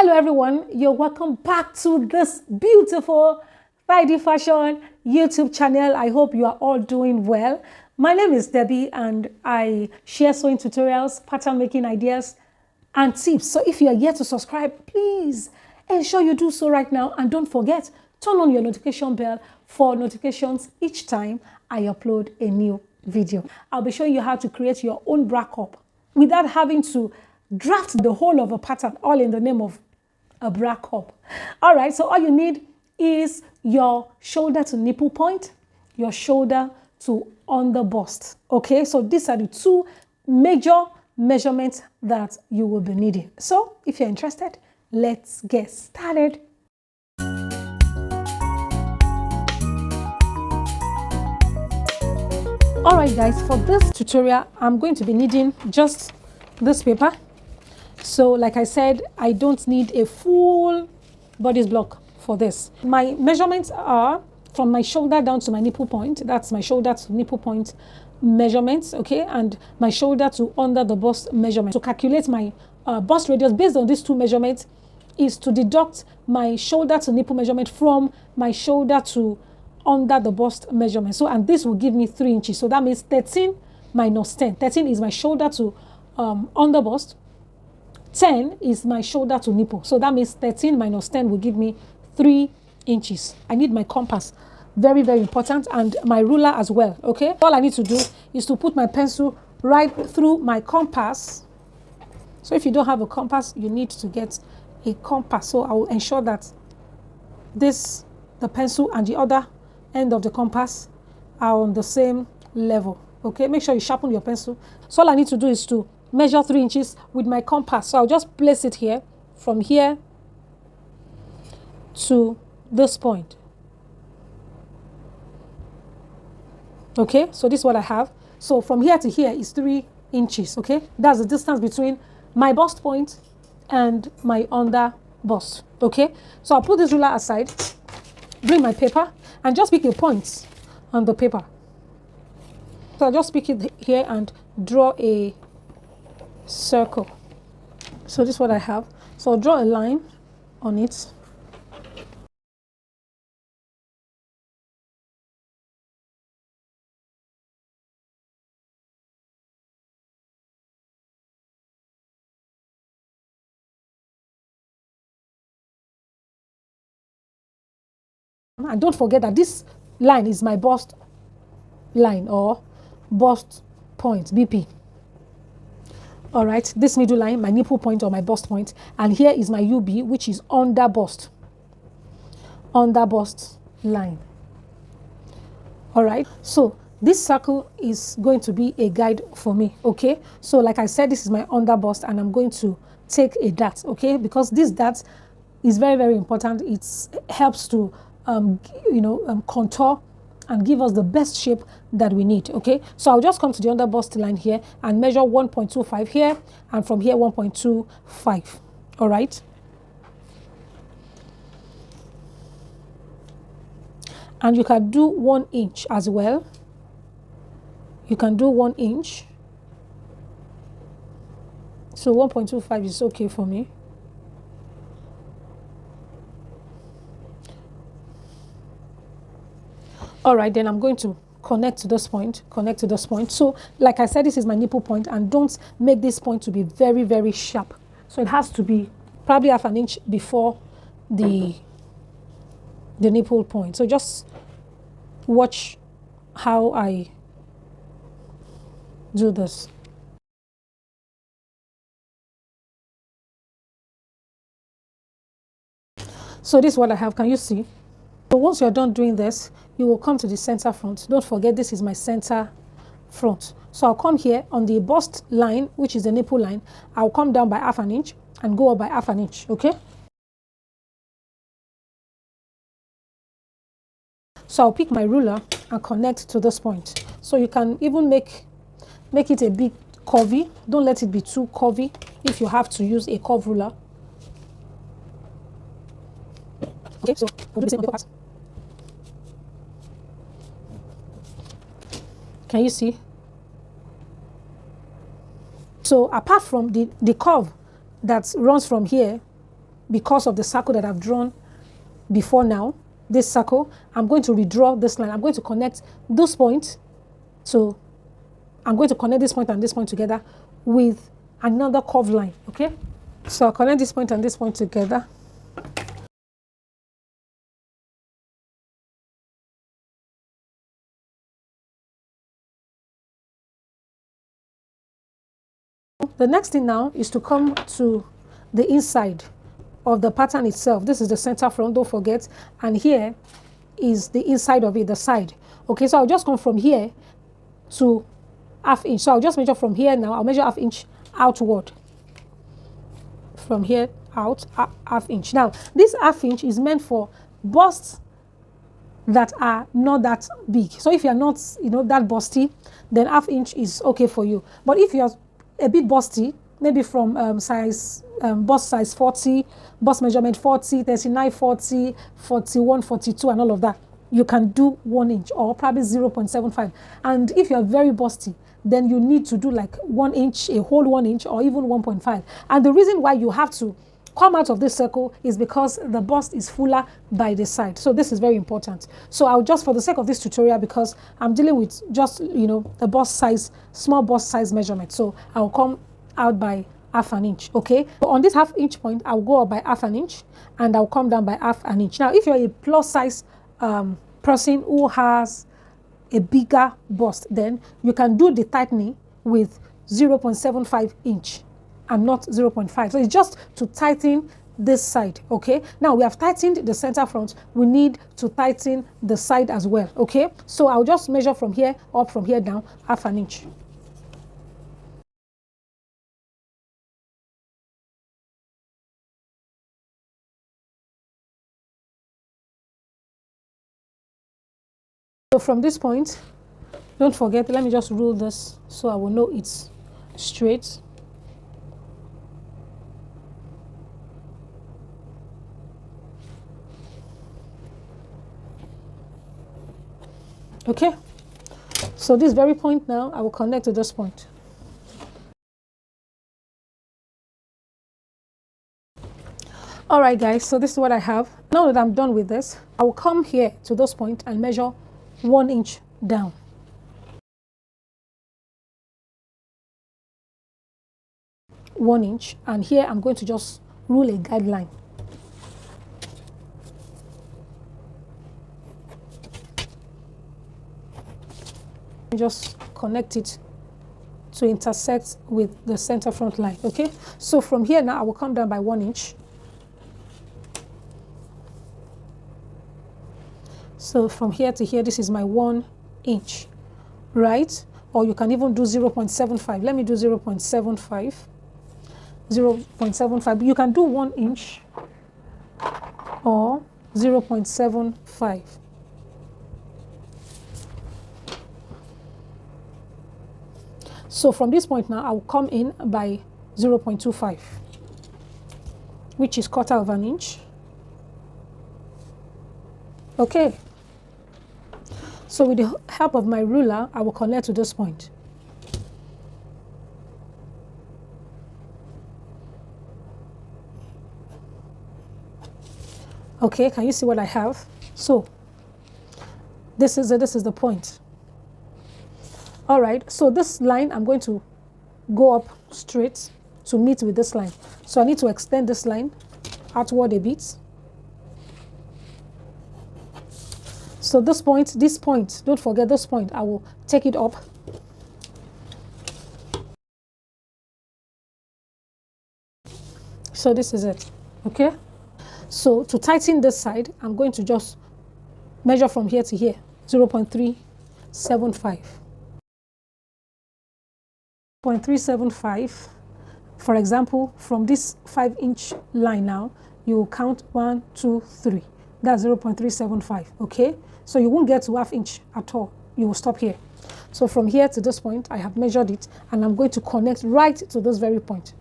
Hello everyone, you're welcome back to this beautiful Thydee Fashion YouTube channel. I hope you are all doing well. My name is Debbie and I share sewing tutorials, pattern making ideas and tips. So if you are yet to subscribe, please ensure you do so right now, and don't forget, turn on your notification bell for notifications each time I upload a new video. I'll be showing you how to create your own bra cup without having to draft the whole of a pattern all in the name of a bra cup. All right, so all you need is your shoulder to nipple point, your shoulder to under bust. Okay, so these are the two major measurements that you will be needing. So if you're interested, let's get started. All right guys, for this tutorial I'm going to be needing just this paper. So like I said, I don't need a full bodice block for this. My measurements are from my shoulder down to my nipple point. That's my shoulder to nipple point measurements, okay? And my shoulder to under the bust measurement. To calculate my bust radius based on these two measurements is to deduct my shoulder to nipple measurement from my shoulder to under the bust measurement. So, and this will give me 3 inches. So that means 13 minus 10. 13 is my shoulder to under bust. 10 is my shoulder to nipple. So that means 13 minus 10 will give me 3 inches. I need my compass. Very, very important. And my ruler as well. Okay. All I need to do is to put my pencil right through my compass. So if you don't have a compass, you need to get a compass. So I will ensure that the pencil and the other end of the compass are on the same level. Okay. Make sure you sharpen your pencil. So all I need to do is to measure 3 inches with my compass. So I'll just place it here, from here to this point. Okay, so this is what I have. So from here to here is 3 inches. Okay, that's the distance between my bust point and my under bust. Okay, so I'll put this ruler aside, bring my paper, and just pick a point on the paper. So I'll just pick it here and draw a circle. So this is what I have. So I'll draw a line on it. And don't forget that this line is my bust line or bust point, BP. All right, this middle line, my nipple point or my bust point, and here is my UB, which is under bust line. All right, so this circle is going to be a guide for me. Okay, so like I said, this is my under bust, and I'm going to take a dart. Okay, because this dart is very, very important. It helps to contour and give us the best shape that we need. Okay, so I'll just come to the under bust line here and measure 1.25 here, and from here 1.25. all right, and you can do 1 inch as well. You can do 1 inch. So 1.25 is okay for me. All right, then I'm going to connect to this point, So like I said, this is my nipple point, and don't make this point to be very, very sharp. So it has to be probably half an inch before the nipple point. So just watch how I do this. So this is what I have. Can you see? So once you're done doing this, you will come to the center front. Don't forget, this is my center front. So I'll come here on the bust line, which is the nipple line. I'll come down by half an inch and go up by half an inch. Okay. So I'll pick my ruler and connect to this point. So you can even make it a bit curvy. Don't let it be too curvy if you have to use a curve ruler. Okay, so we'll do the same on the other part. Can you see? So apart from the curve that runs from here because of the circle that I've drawn before now, this circle, I'm going to redraw this line. I'm going to connect this point to, I'm going to connect this point and this point together with another curved line, okay? So I'll connect this point and this point together. The next thing now is to come to the inside of the pattern itself. This is the center front, don't forget. And here is the inside of it, the side. Okay, so I'll just come from here to ½ inch. So I'll just measure from here now. I'll measure ½ inch outward. From here out, ½ inch. Now, this ½ inch is meant for busts that are not that big. So if you're not, that busty, then ½ inch is okay for you. But if you're a bit busty, maybe from bust size 40, bust measurement 40, 39, 40, 41, 42, and all of that, you can do 1 inch or probably 0.75. And if you're very busty, then you need to do like 1 inch, a whole 1 inch, or even 1.5. And the reason why you have to come out of this circle is because the bust is fuller by the side. So this is very important. So I'll just, for the sake of this tutorial, because I'm dealing with just, the bust size, small bust size measurement. So I'll come out by ½ inch, okay? So on this ½ inch point, I'll go up by ½ inch and I'll come down by ½ inch. Now, if you're a plus size person who has a bigger bust, then you can do the tightening with 0.75 inch and not 0.5. So it's just to tighten this side, okay? Now we have tightened the center front. We need to tighten the side as well, okay? So I'll just measure from here up, from here down, ½ inch. So from this point, don't forget, let me just rule this so I will know it's straight. Okay, so this very point now, I will connect to this point. All right, guys, so this is what I have. Now that I'm done with this, I will come here to this point and measure 1 inch down. One inch, and here I'm going to just rule a guideline. Just connect it to intersect with the center front line, okay? So from here now, I will come down by 1 inch. So from here to here, this is my 1 inch, right? Or you can even do 0.75. Let me do 0.75. 0.75. You can do 1 inch or 0.75. So from this point now, I will come in by 0.25, which is 1/4 of an inch. Okay. So with the help of my ruler, I will connect to this point. Okay, can you see what I have? So this is the point. All right, so this line, I'm going to go up straight to meet with this line. So I need to extend this line outward a bit. So this point, don't forget this point, I will take it up. So this is it, okay? So to tighten this side, I'm going to just measure from here to here, 0.375. 0.375, for example, from this 5-inch line now, you will count 1, 2, 3. That's 0.375, okay? So you won't get to ½ inch at all. You will stop here. So from here to this point, I have measured it, and I'm going to connect right to this very point.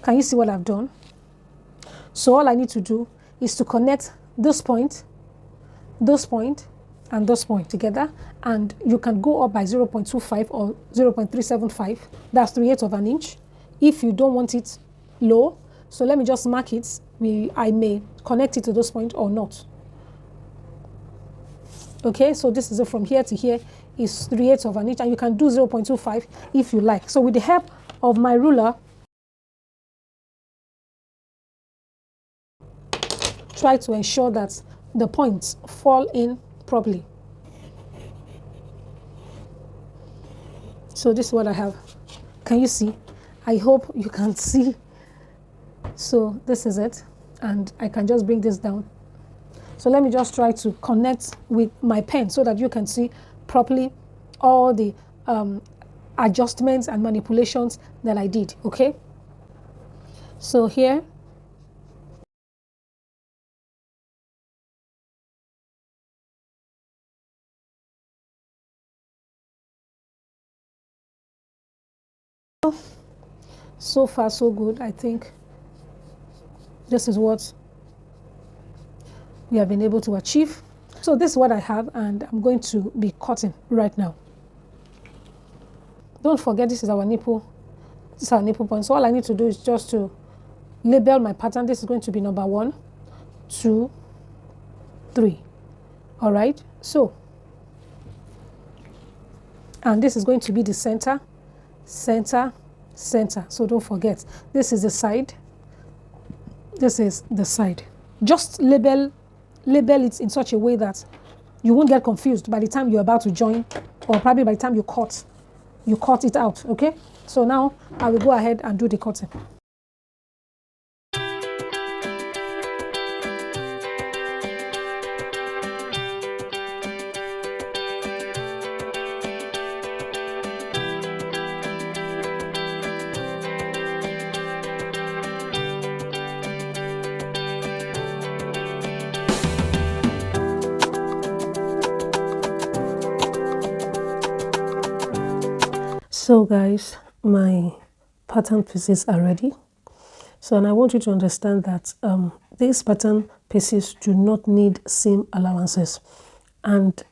Can you see what I've done? So all I need to do is to connect this point, and this point together, and you can go up by 0.25 or 0.375. That's 3/8 of an inch. if you don't want it low. So let me just mark it. I may connect it to this point or not. Okay, so this is it from here to here is 3/8 of an inch, and you can do 0.25 if you like. So with the help of my ruler, try to ensure that the points fall in properly. So this is what I have. Can you see? I hope you can see. So this is it, and I can just bring this down. So let me just try to connect with my pen so that you can see properly all the adjustments and manipulations that I did, okay? So here, so far so good. I think this is what we have been able to achieve. So this is what I have, and I'm going to be cutting right now. Don't forget, this is our nipple. This is our nipple point. So all I need to do is just to label my pattern. This is going to be number 1, 2, 3. All right. So, and this is going to be the center, center, center. So don't forget, this is the side. This is the side. Just label it in such a way that you won't get confused by the time you're about to join, or probably by the time you cut it out. Okay, so now I will go ahead and do the cutting. So guys, my pattern pieces are ready. So, and I want you to understand that these pattern pieces do not need seam allowances, and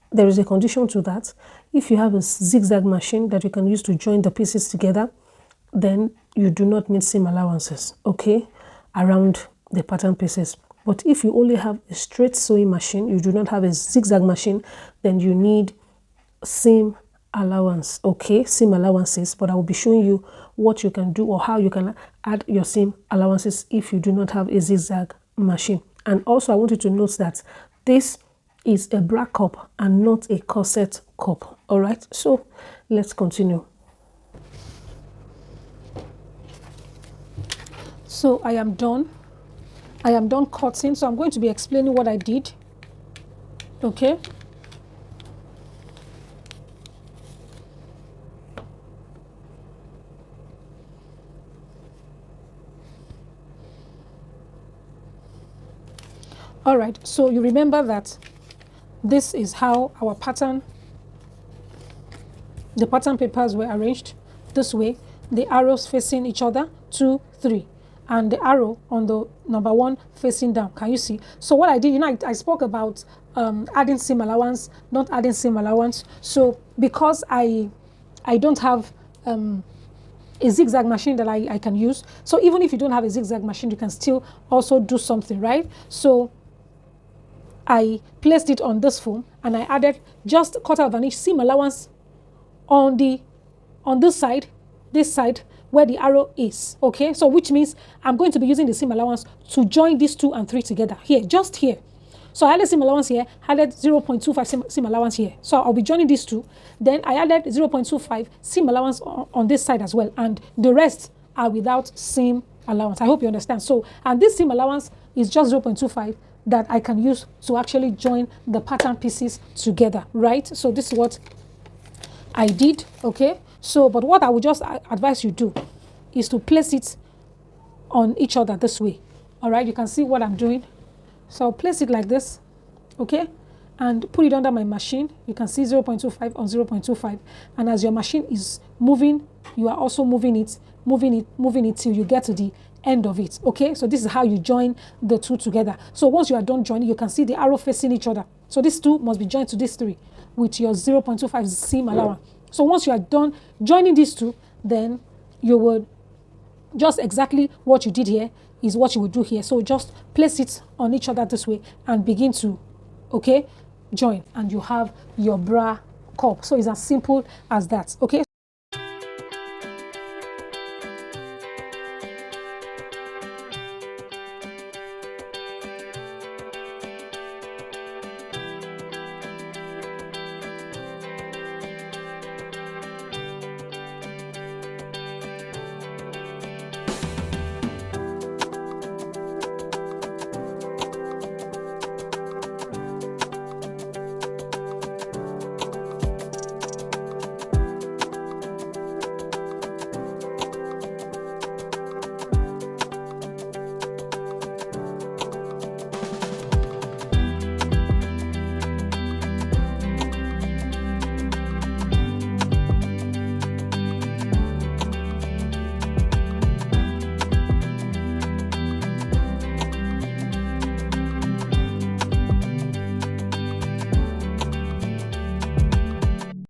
there is a condition to that. If you have a zigzag machine that you can use to join the pieces together, then you do not need seam allowances, okay, around the pattern pieces. But if you only have a straight sewing machine, you do not have a zigzag machine, then you need seam allowance, okay, seam allowances. But I will be showing you what you can do or how you can add your seam allowances if you do not have a zigzag machine. And also I want you to note that this is a bra cup and not a corset cup. All right, so let's continue. So I am done cutting. So I'm going to be explaining what I did, okay. All right, so you remember that this is how our the pattern papers were arranged this way, the arrows facing each other, 2, 3, and the arrow on the number 1 facing down. Can you see? So what I did, I spoke about adding seam allowance, not adding seam allowance. So because I don't have a zigzag machine that I can use, so even if you don't have a zigzag machine, you can still also do something, right? So I placed it on this foam and I added just 1/4 of an inch seam allowance on this side where the arrow is, okay. So which means I'm going to be using the seam allowance to join these 2 and 3 together here, just here. So I added seam allowance here, added 0.25 seam allowance here. So I'll be joining these 2. Then I added 0.25 seam allowance on this side as well, and the rest are without seam allowance. I hope you understand. So, and this seam allowance is just 0.25 that I can use to actually join the pattern pieces together, right? So this is what I did, okay. So, but what I would just advise you do is to place it on each other this way. All right, you can see what I'm doing. So I'll place it like this, okay, and put it under my machine. You can see 0.25 on 0.25, and as your machine is moving, you are also moving it till you get to the end of it, okay. So this is how you join the 2 together. So once you are done joining, you can see the arrow facing each other. So these 2 must be joined to these 3 with your 0.25 seam allowance. So once you are done joining these 2, then you would just exactly what you did here is what you would do here. So just place it on each other this way and begin to, okay, join, and you have your bra cup. So it's as simple as that. Okay,